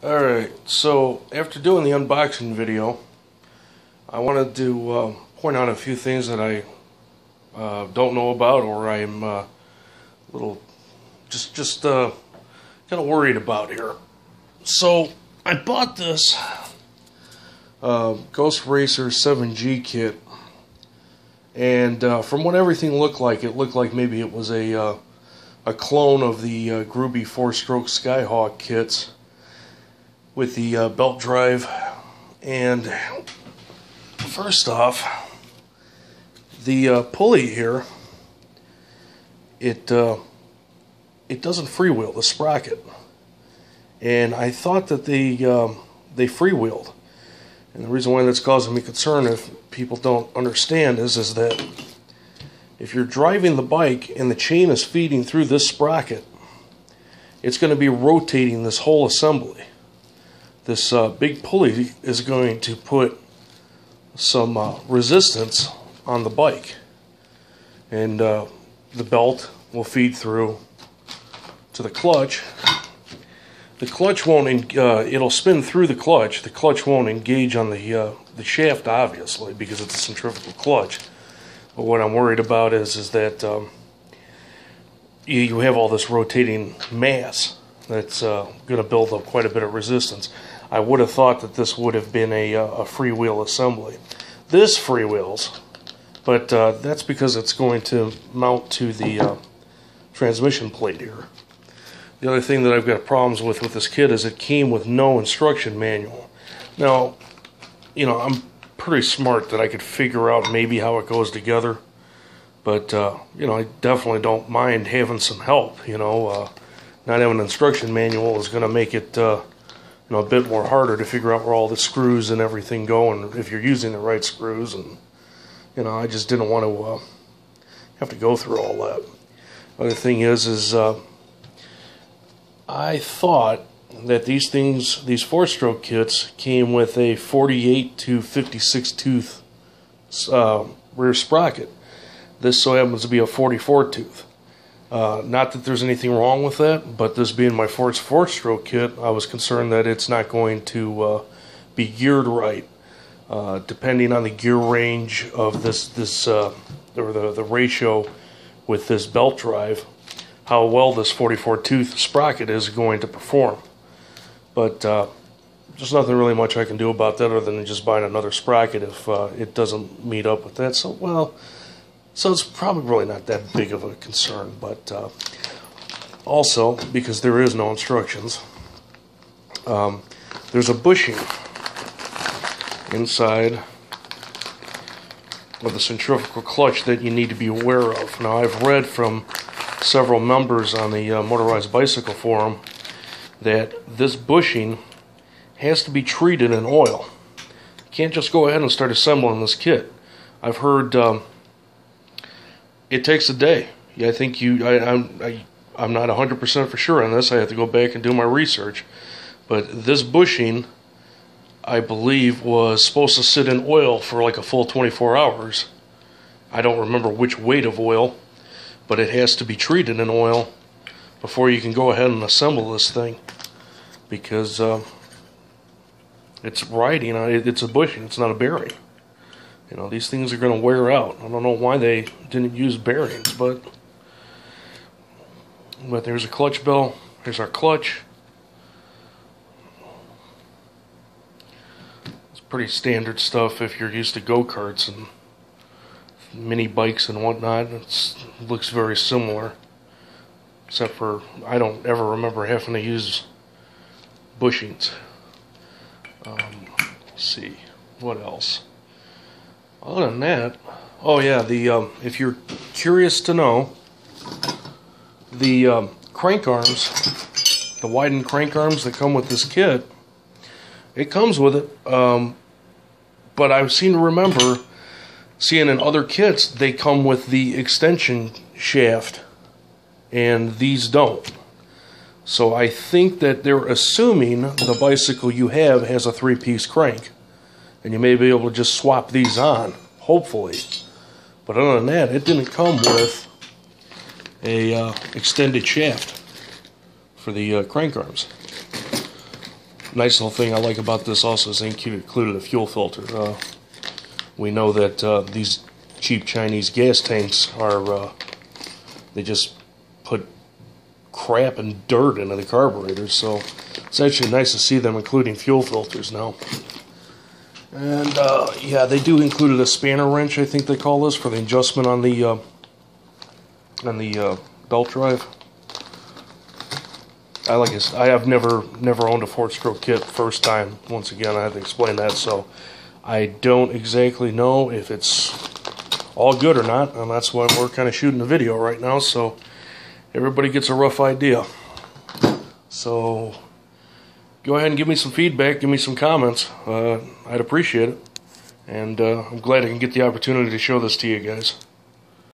Alright, so after doing the unboxing video, I wanted to point out a few things that I don't know about, or I'm a little just kind of worried about here. So I bought this Ghost Racer 7G kit, and from what everything looked like, it looked like maybe it was a clone of the Groovy 4-stroke Skyhawk kits with the belt drive. And first off, the pulley here, it doesn't freewheel, the sprocket, and I thought that they freewheeled. And the reason why that's causing me concern, if people don't understand, is that if you're driving the bike and the chain is feeding through this sprocket, it's going to be rotating this whole assembly. This big pulley is going to put some resistance on the bike, and the belt will feed through to the clutch. The clutch won't, it'll spin through the clutch. The clutch won't engage on the shaft, obviously, because it's a centrifugal clutch. But what I'm worried about is that you have all this rotating mass that's going to build up quite a bit of resistance. I would have thought that this would have been a freewheel assembly. This freewheels, but that's because it's going to mount to the transmission plate here. The other thing that I've got problems with this kit is it came with no instruction manual. Now, you know, I'm pretty smart that I could figure out maybe how it goes together, but you know, I definitely don't mind having some help. You know, not having an instruction manual is going to make it you know, a bit more harder to figure out where all the screws and everything go, and if you're using the right screws. And you know, I just didn't want to have to go through all that. Other thing is I thought that these things, these 4-stroke kits, came with a 48 to 56 tooth rear sprocket. This so happens to be a 44 tooth. Not that there's anything wrong with that, but this being my first 4-stroke kit, I was concerned that it's not going to be geared right. Depending on the gear range of this or the ratio with this belt drive, how well this 44 tooth sprocket is going to perform. But there's nothing really much I can do about that other than just buying another sprocket if it doesn't meet up with that. So it's probably really not that big of a concern. But also, because there is no instructions, there's a bushing inside of the centrifugal clutch that you need to be aware of. Now, I've read from several members on the Motorized Bicycle Forum that this bushing has to be treated in oil. You can't just go ahead and start assembling this kit. I've heard it takes a day. Yeah, I think I'm not 100% for sure on this. I have to go back and do my research. But this bushing, I believe, was supposed to sit in oil for like a full 24 hours. I don't remember which weight of oil, but it has to be treated in oil before you can go ahead and assemble this thing, because it's riding. It's a bushing. It's not a bearing. You know, these things are going to wear out. I don't know why they didn't use bearings, but there's a clutch bell. Here's our clutch. It's pretty standard stuff if you're used to go-karts and mini bikes and whatnot. It looks very similar, except for I don't ever remember having to use bushings. Let's see, what else? Other than that, oh yeah, if you're curious to know, the crank arms, the widened crank arms that come with this kit, it comes with it, but I seem to remember seeing in other kits they come with the extension shaft, and these don't. So I think that they're assuming the bicycle you have has a 3-piece crank, and you may be able to just swap these on, hopefully. But other than that, it didn't come with a extended shaft for the crank arms. Nice little thing I like about this also is they included a fuel filter. We know that these cheap Chinese gas tanks are, they just put crap and dirt into the carburetors, so it's actually nice to see them including fuel filters now. And yeah, they do include a spanner wrench, I think they call this, for the adjustment on the belt drive. I have never owned a 4-stroke kit. First time. Once again, I have to explain that, so I don't exactly know if it's all good or not, and that's why we're kind of shooting the video right now, so everybody gets a rough idea. So go ahead and give me some feedback, give me some comments. I'd appreciate it, and I'm glad I can get the opportunity to show this to you guys.